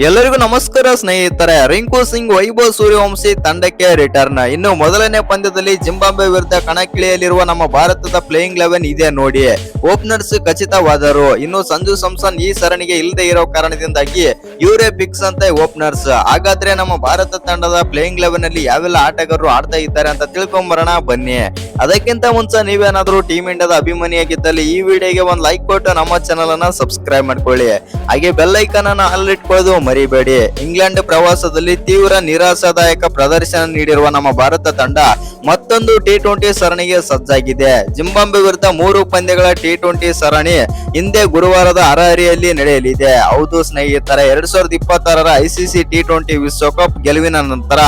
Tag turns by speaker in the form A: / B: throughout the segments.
A: ಎಲ್ಲರಿಗೂ ನಮಸ್ಕಾರ ಸ್ನೇಹಿತರೆ. ರಿಂಕು ಸಿಂಗ್ ವೈಭವ್ ಸೂರ್ಯವಂಶಿ ತಂಡಕ್ಕೆ ರಿಟರ್ನ್. ಇನ್ನು ಮೊದಲನೇ ಪಂದ್ಯದಲ್ಲಿ ಜಿಂಬಾಬ್ವೆ ವಿರುದ್ಧ ಕಣಕ್ಕಿಳಿಯಲಿರುವ ನಮ್ಮ ಭಾರತದ ಪ್ಲೇಯಿಂಗ್ 11 ಇದೆ ನೋಡಿ. ಓಪನರ್ಸ್ ಖಚಿತವಾದರು. ಇನ್ನು ಸಂಜು ಸ್ಯಾಮ್ಸನ್ ಈ ಸರಣಿಗೆ ಇಲ್ಲದೆ ಇರೋ ಕಾರಣದಿಂದಾಗಿ ಇವರೇ ಫಿಕ್ಸ್ ಅಂತ ಓಪನರ್ಸ್. ಹಾಗಾದ್ರೆ ನಮ್ಮ ಭಾರತ ತಂಡದ ಪ್ಲೇಯಿಂಗ್ 11 ಅಲ್ಲಿ ಯಾವೆಲ್ಲ ಆಟಗಾರರು ಆಡ್ತಾ ಇದ್ದಾರೆ ಅಂತ ತಿಳ್ಕೊಂಬರೋಣ ಬನ್ನಿ. ಅದಕ್ಕಿಂತ ಮುಂಚೆ ನೀವೇನಾದ್ರೂ ಟೀಮ್ ಇಂಡಿಯಾದ ಅಭಿಮಾನಿಯಾಗಿದ್ದಲ್ಲಿ ಈ ವಿಡಿಯೋಗೆ ಒಂದು ಲೈಕ್ ಕೊಟ್ಟು ನಮ್ಮ ಚಾನಲ್ ಅನ್ನ ಸಬ್ಸ್ಕ್ರೈಬ್ ಮಾಡ್ಕೊಳ್ಳಿ. ಹಾಗೆ ಬೆಲ್ ಐಕಾನ್ ಅನ್ನ ಆಲ್ ಇಟ್ಕೊಳ್ಳೋದು ಮರಿಬೇಡಿ. ಇಂಗ್ಲೆಂಡ್ ಪ್ರವಾಸದಲ್ಲಿ ತೀವ್ರ ನಿರಾಶಾದಾಯಕ ಪ್ರದರ್ಶನ ನೀಡಿರುವ ನಮ್ಮ ಭಾರತ ತಂಡ ಮತ್ತೊಂದು ಟಿ20 ಸರಣಿಗೆ ಸಜ್ಜಾಗಿದೆ. ಜಿಂಬಾಬ್ವೆ ವಿರುದ್ಧ 3 ಪಂದ್ಯಗಳ ಟಿ20 ಸರಣಿ ಹಿಂದೆ ಗುರುವಾರದ ಹರಾರೆಯಲ್ಲಿ ನಡೆಯಲಿದೆ. ಹೌದು ಸ್ನೇಹಿತರೆ, 2026ರ ಐಸಿಸಿ ಟಿ20 ವಿಶ್ವಕಪ್ ಗೆಲುವಿನ ನಂತರ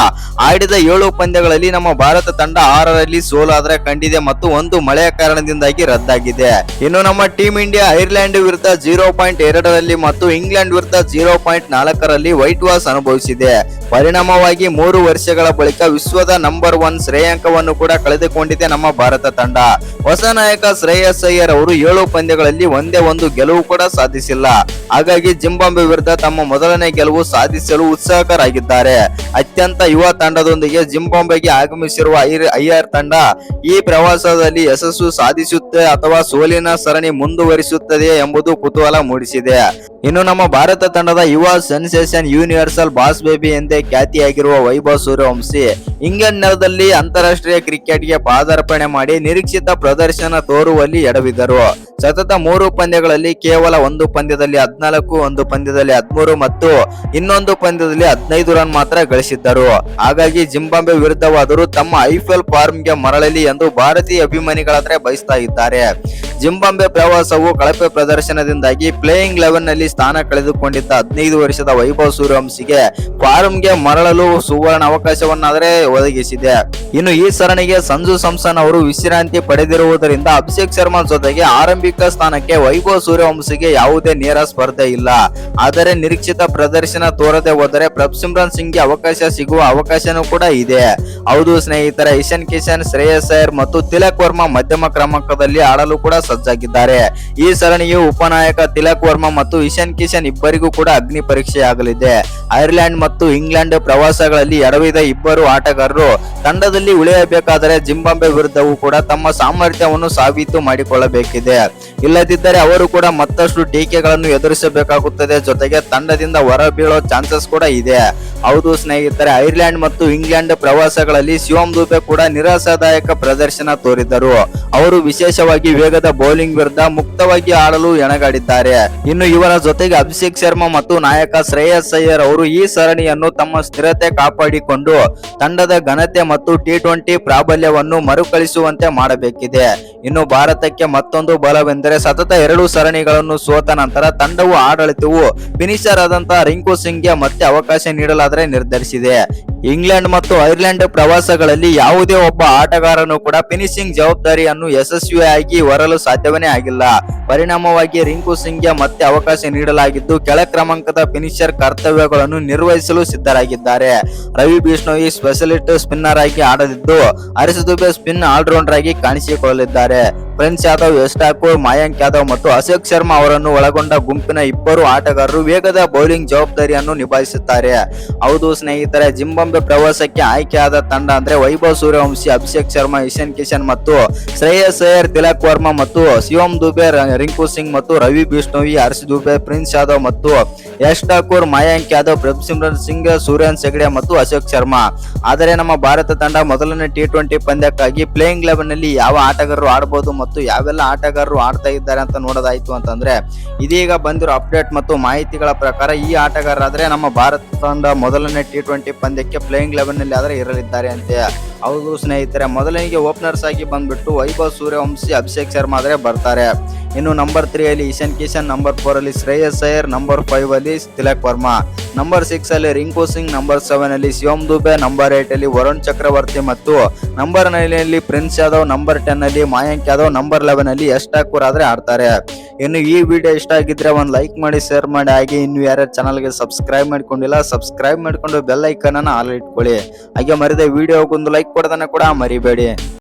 A: ಆಡಿದ 7 ಪಂದ್ಯಗಳಲ್ಲಿ ನಮ್ಮ ಭಾರತ ತಂಡ 6ರಲ್ಲಿ ಸೋಲಾದ್ರೆ ಕಂಡಿದೆ ಮತ್ತು ಒಂದು ಮಳೆಯ ಕಾರಣದಿಂದಾಗಿ ರದ್ದಾಗಿದೆ. ಇನ್ನು ನಮ್ಮ ಟೀಮ್ ಇಂಡಿಯಾ ಐರ್ಲೆಂಡ್ ವಿರುದ್ಧ 0.2ರಲ್ಲಿ ಮತ್ತು ಇಂಗ್ಲೆಂಡ್ ವಿರುದ್ಧ 0.4ರಲ್ಲಿ ವೈಟ್ ವಾಶ್ ಅನುಭವಿಸಿದೆ. ಪರಿಣಾಮವಾಗಿ 3 ವರ್ಷಗಳ ಬಳಿಕ ವಿಶ್ವದ ನಂಬರ್ 1 ಶ್ರೇಯಾಂಕವನ್ನು ಕೂಡ ಕಳೆದುಕೊಂಡಿದೆ ನಮ್ಮ ಭಾರತ ತಂಡ. ಹೊಸ ನಾಯಕ ಶ್ರೇಯಸ್ ಅಯ್ಯರ್ ಅವರು 7 ಪಂದ್ಯಗಳಲ್ಲಿ ಒಂದೇ ಒಂದು ಗೆಲುವು ಕೂಡ ಸಾಧಿಸಿಲ್ಲ. ಹಾಗಾಗಿ ಜಿಂಬಾಬ್ವೆ ವಿರುದ್ಧ ತಮ್ಮ ಮೊದಲನೇ ಗೆಲುವು ಸಾಧಿಸಲು ಉತ್ಸುಕರಾಗಿದ್ದಾರೆ. ಅತ್ಯಂತ ಯುವ ತಂಡದೊಂದಿಗೆ ಜಿಂಬಾಬ್ವೆಗೆ ಆಗಮಿಸಿರುವ ಅಯ್ಯರ್ ತಂಡ ಈ ಪ್ರವಾಸದಲ್ಲಿ ಯಶಸ್ಸು ಸಾಧಿಸುತ್ತೆ ಅಥವಾ ಸೋಲಿನ ಸರಣಿ ಮುಂದುವರಿಸುತ್ತದೆ ಎಂಬುದು ಕುತೂಹಲ ಮೂಡಿಸಿದೆ. ಇನ್ನು ನಮ್ಮ ಭಾರತ ತಂಡದ ಯುವ ಸೆನ್ಸೇಷನ್ ಯೂನಿವರ್ಸಲ್ ಬಾಸ್ ಬೇಬಿ ಎಂದೇ ಖ್ಯಾತಿಯಾಗಿರುವ ವೈಭವ್ ಸೂರ್ಯವಂಶಿ ಇಂಗ್ಲೆಂಡ್ ನೆಲದಲ್ಲಿ ಅಂತಾರಾಷ್ಟ್ರೀಯ ಕ್ರಿಕೆಟ್ಗೆ ಪಾದಾರ್ಪಣೆ ಮಾಡಿ ನಿರೀಕ್ಷಿತ ಪ್ರದರ್ಶನ ತೋರುವಲ್ಲಿ ಎಡವಿದರು. ಸತತ 3 ಪಂದ್ಯಗಳಲ್ಲಿ ಕೇವಲ ಒಂದು ಪಂದ್ಯದಲ್ಲಿ 14, ಒಂದು ಪಂದ್ಯದಲ್ಲಿ 13 ಮತ್ತು ಇನ್ನೊಂದು ಪಂದ್ಯದಲ್ಲಿ 15 ರನ್ ಮಾತ್ರ ಗಳಿಸಿದ್ದರು. ಹಾಗಾಗಿ ಜಿಂಬಾಬ್ವೆ ವಿರುದ್ಧವಾದರೂ ತಮ್ಮ ಐಪಿಎಲ್ ಫಾರ್ಮ್ಗೆ ಮರಳಲಿ ಎಂದು ಭಾರತೀಯ ಅಭಿಮಾನಿಗಳಾದ್ರೆ ಬಯಸ್ತಾ ಇದ್ದಾರೆ. ಜಿಂಬಾಬ್ವೆ ಪ್ರವಾಸವು ಕಳಪೆ ಪ್ರದರ್ಶನದಿಂದಾಗಿ ಪ್ಲೇಯಿಂಗ್ 11 ನಲ್ಲಿ ಸ್ಥಾನ ಕಳೆದುಕೊಂಡಿದ್ದ 15 ವರ್ಷದ ವೈಭವ್ ಸೂರ್ಯವಂಶಿಗೆ ಫಾರ್ಮ್ಗೆ ಮರಳಲು ಸುವರ್ಣ ಅವಕಾಶವನ್ನಾದರೆ ಒದಗಿಸಿದೆ. ಇನ್ನು ಈ ಸರಣಿಗೆ ಸಂಜು ಸ್ಯಾಮ್ಸನ್ ಅವರು ವಿಶ್ರಾಂತಿ ಪಡೆದಿರುವುದರಿಂದ ಅಭಿಷೇಕ್ ಶರ್ಮಾ ಜೊತೆಗೆ ಆರಂಭಿಕ ಸ್ಥಾನಕ್ಕೆ ವೈಭವ್ ಸೂರ್ಯವಂಶಿಗೆ ಯಾವುದೇ ನೇರ ಸ್ಪರ್ಧೆ ಇಲ್ಲ. ಆದರೆ ನಿರೀಕ್ಷಿತ ಪ್ರದರ್ಶನ ತೋರದೆ ಹೋದರೆ ಪ್ರಭ್ಸಿಮ್ರನ್ ಸಿಂಗ್ಗೆ ಅವಕಾಶ ಸಿಗುವ ಅವಕಾಶನೂ ಕೂಡ ಇದೆ. ಹೌದು ಸ್ನೇಹಿತರೆ, ಇಶಾನ್ ಕಿಶನ್, ಶ್ರೇಯಸ್ ಅಯ್ಯರ್ ಮತ್ತು ತಿಲಕ್ ವರ್ಮಾ ಮಧ್ಯಮ ಕ್ರಮಾಂಕದಲ್ಲಿ ಆಡಲು ಕೂಡ ಸಜ್ಜಾಗಿದ್ದಾರೆ. ಈ ಸರಣಿಯು ಉಪನಾಯಕ ತಿಲಕ್ ವರ್ಮಾ ಮತ್ತು ಇಶಾನ್ ಕಿಶನ್ ಇಬ್ಬರಿಗೂ ಕೂಡ ಅಗ್ನಿ ಪರೀಕ್ಷೆಯಾಗಲಿದೆ. ಐರ್ಲೆಂಡ್ ಮತ್ತು ಇಂಗ್ಲೆಂಡ್ ಪ್ರವಾಸಗಳಲ್ಲಿ ಎಡವಿದ ಇಬ್ಬರು ಆಟಗಾರರು ತಂಡದಲ್ಲಿ ಉಳಿಯಬೇಕಾದರೆ ಜಿಂಬಾಬ್ವೆ ವಿರುದ್ಧವೂ ಕೂಡ ತಮ್ಮ ಸಾಮರ್ಥ್ಯವನ್ನು ಸಾಬೀತು ಮಾಡಿಕೊಳ್ಳಬೇಕಿದೆ. ಇಲ್ಲದಿದ್ದರೆ ಅವರು ಕೂಡ ಮತ್ತಷ್ಟು ಟೀಕೆಗಳನ್ನು ಎದುರಿಸಬೇಕಾಗುತ್ತದೆ. ಜೊತೆಗೆ ತಂಡದಿಂದ ಹೊರಬೀಳೋ ಚಾನ್ಸಸ್ ಕೂಡ ಇದೆ. ಹೌದು ಸ್ನೇಹಿತರೆ, ಐರ್ಲೆಂಡ್ ಮತ್ತು ಇಂಗ್ಲೆಂಡ್ ಪ್ರವಾಸಗಳಲ್ಲಿ ಶಿವಮ್ ದುಬೆ ಕೂಡ ನಿರಾಶಾದಾಯಕ ಪ್ರದರ್ಶನ ತೋರಿದ್ದರು. ಅವರು ವಿಶೇಷವಾಗಿ ವೇಗದ ಬೌಲಿಂಗ್ ವಿರುದ್ಧ ಮುಕ್ತವಾಗಿ ಆಡಲು ಎಣಗಾಡಿದ್ದಾರೆ. ಇನ್ನು ಇವರ ಜೊತೆಗೆ ಅಭಿಷೇಕ್ ಶರ್ಮಾ ಮತ್ತು ನಾಯಕ ಶ್ರೇಯಸ್ ಅಯ್ಯರ್ ಅವರು ಈ ಸರಣಿಯನ್ನು ತಮ್ಮ ಸ್ಥಿರತೆ ಕಾಪಾಡಿಕೊಂಡು ತಂಡದ ಘನತೆ ಮತ್ತು ಟಿ20 ಪ್ರಾಬಲ್ಯವನ್ನು ಮರುಕಳಿಸುವಂತೆ ಮಾಡಬೇಕಿದೆ. ಇನ್ನು ಭಾರತಕ್ಕೆ ಮತ್ತೊಂದು ಬಲವೆಂದರೆ ಸತತ 2 ಸರಣಿಗಳನ್ನು ಸೋತ ನಂತರ ತಂಡವು ಆಡಳಿತವು ಫಿನಿಶರ್ ಆದಂತಹ ರಿಂಕು ಸಿಂಗ್ಗೆ ಮತ್ತೆ ಅವಕಾಶ ನೀಡಲಾದರೆ ನಿರ್ಧರಿಸಿದೆ. ಇಂಗ್ಲೆಂಡ್ ಮತ್ತು ಐರ್ಲೆಂಡ್ ಪ್ರವಾಸಗಳಲ್ಲಿ ಯಾವುದೇ ಒಬ್ಬ ಆಟಗಾರನು ಕೂಡ ಫಿನಿಶಿಂಗ್ ಜವಾಬ್ದಾರಿಯನ್ನು ಯಶಸ್ವಿಯಾಗಿ ಹೊರಲು ಸಾಧ್ಯವೇ ಆಗಿಲ್ಲ. ಪರಿಣಾಮವಾಗಿ ರಿಂಕು ಸಿಂಗ್ಗೆ ಮತ್ತೆ ಅವಕಾಶ ನೀಡಲಾಗಿದ್ದು ಕೆಳ ಕ್ರಮಾಂಕದ ಫಿನಿಶರ್ ಕರ್ತವ್ಯಗಳನ್ನು ನಿರ್ವಹಿಸಲು ಸಿದ್ಧರಾಗಿದ್ದಾರೆ. ರವಿ ಬಿಷ್ಣೋಯಿ ಸ್ಪೆಷಲಿಸ್ಟ್ ಸ್ಪಿನ್ನರ್ ಆಗಿ ಆಡಲಿದ್ದು ಹರೀಶ್ ದುಬೆ ಸ್ಪಿನ್ ಆಲ್ರೌಂಡರ್ ಆಗಿ ಕಾಣಿಸಿಕೊಳ್ಳಲಿದ್ದಾರೆ. ಪ್ರಿನ್ಸ್ ಯಾದವ್, ಯಶ್ ಠಾಕೂರ್, ಮಯಾಂಕ್ ಯಾದವ್ ಮತ್ತು ಅಭಿಷೇಕ್ ಶರ್ಮಾ ಅವರನ್ನು ಒಳಗೊಂಡ ಗುಂಪಿನ ಇಬ್ಬರು ಆಟಗಾರರು ವೇಗದ ಬೌಲಿಂಗ್ ಜವಾಬ್ದಾರಿಯನ್ನು ನಿಭಾಯಿಸುತ್ತಾರೆ. ಹೌದು ಸ್ನೇಹಿತರೆ, ಜಿಂಬಾಬ್ವೆ ಪ್ರವಾಸಕ್ಕೆ ಆಯ್ಕೆಯಾದ ತಂಡ ಅಂದ್ರೆ ವೈಭವ್ ಸೂರ್ಯವಂಶಿ, ಅಭಿಷೇಕ್ ಶರ್ಮಾ, ಇಶಾನ್ ಕಿಶನ್ ಮತ್ತು ಶ್ರೇಯಸ್ ಅಯ್ಯರ್, ತಿಲಕ್ ವರ್ಮಾ ಮತ್ತು ಶಿವಮ್ ದುಬೆ, ರಿಂಕು ಸಿಂಗ್ ಮತ್ತು ರವಿ ಬಿಷ್ಣೋಯಿ, ಹರ್ಷ್ ದುಬೆ, ಪ್ರಿನ್ಸ್ ಯಾದವ್ ಮತ್ತು ಯಶ್ ಠಾಕೂರ್, ಮಯಾಂಕ್ ಯಾದವ್, ಪ್ರಭ್ಸಿಮ್ರನ್ ಸಿಂಗ್, ಸೂರ್ಯನ್ ಹೆಗ್ಡೆ ಮತ್ತು ಅಶೋಕ್ ಶರ್ಮಾ. ಆದರೆ ನಮ್ಮ ಭಾರತ ತಂಡ ಮೊದಲನೇ ಟಿ20 ಪಂದ್ಯಕ್ಕಾಗಿ ಪ್ಲೇಯಿಂಗ್ 11 ನಲ್ಲಿ ಯಾವ ಆಟಗಾರರು ಆಡಬಹುದು ಮತ್ತು ಯಾವೆಲ್ಲ ಆಟಗಾರರು ಆಡ್ತಾ ಇದ್ದಾರೆ ಅಂತ ನೋಡೋದಾಯ್ತು ಅಂತಂದ್ರೆ ಇದೀಗ ಬಂದಿರೋ ಅಪ್ಡೇಟ್ ಮತ್ತು ಮಾಹಿತಿಗಳ ಪ್ರಕಾರ ಈ ಆಟಗಾರರಾದ್ರೆ ನಮ್ಮ ಭಾರತ ತಂಡ ಮೊದಲನೇ ಟಿ20 ಪಂದ್ಯಕ್ಕೆ ಪ್ಲೇಯಿಂಗ್ 11 ನಲ್ಲಿ ಆದ್ರೆ ಇರಲಿದ್ದಾರೆ ಅಂತೆ. ಹೌದು ಸ್ನೇಹಿತರೆ, ಮೊದಲನಿಗೆ ಓಪನರ್ಸ್ ಆಗಿ ಬಂದ್ಬಿಟ್ಟು ವೈಭವ್ ಸೂರ್ಯವಂಶಿ, ಅಭಿಷೇಕ್ ಶರ್ಮಾ ಆದ್ರೆ ಬರ್ತಾರೆ. ಇನ್ನು ನಂಬರ್ 3 ಅಲ್ಲಿ ಇಶಾನ್ ಕಿಶನ್, ನಂಬರ್ 4 ಅಲ್ಲಿ ಶ್ರೇಯಸ್ ಅಯ್ಯರ್, ನಂಬರ್ 5 ಅಲ್ಲಿ ತಿಲಕ್ ವರ್ಮಾ, ನಂಬರ್ 6 ಅಲ್ಲಿ ರಿಂಕು ಸಿಂಗ್, ನಂಬರ್ 7 ಅಲ್ಲಿ ಶಿವಮ್ ದುಬೆ, ನಂಬರ್ 8 ಅಲ್ಲಿ ವರುಣ್ ಚಕ್ರವರ್ತಿ ಮತ್ತು ನಂಬರ್ 9 ಅಲ್ಲಿ ಪ್ರಿನ್ಸ್ ಯಾದವ್, ನಂಬರ್ 10 ಅಲ್ಲಿ ಮಯಾಂಕ್ ಯಾದವ್, ನಂಬರ್ 11 ಅಲ್ಲಿ ಯಶ್ ಠಾಕೂರ್ ಆದ್ರೆ ಆಡ್ತಾರೆ. ಇನ್ನು ಈ ವಿಡಿಯೋ ಇಷ್ಟ ಆಗಿದ್ರೆ ಒಂದು ಲೈಕ್ ಮಾಡಿ, ಶೇರ್ ಮಾಡಿ. ಹಾಗೆ ಇನ್ನು ಯಾರ್ಯಾರು ಚಾನಲ್ಗೆ ಸಬ್ಸ್ಕ್ರೈಬ್ ಮಾಡ್ಕೊಂಡಿಲ್ಲ ಸಬ್ಸ್ಕ್ರೈಬ್ ಮಾಡ್ಕೊಂಡು ಬೆಲ್ ಐಕಾನ್ ಅನ್ನ ಆಲ್ ಇಟ್ಕೊಳ್ಳಿ. ಹಾಗೆ ಮರಿದೆ ವಿಡಿಯೋಗೊಂದು ಲೈಕ್ ಕೊಡೋದನ್ನ ಕೂಡ ಮರಿಬೇಡಿ.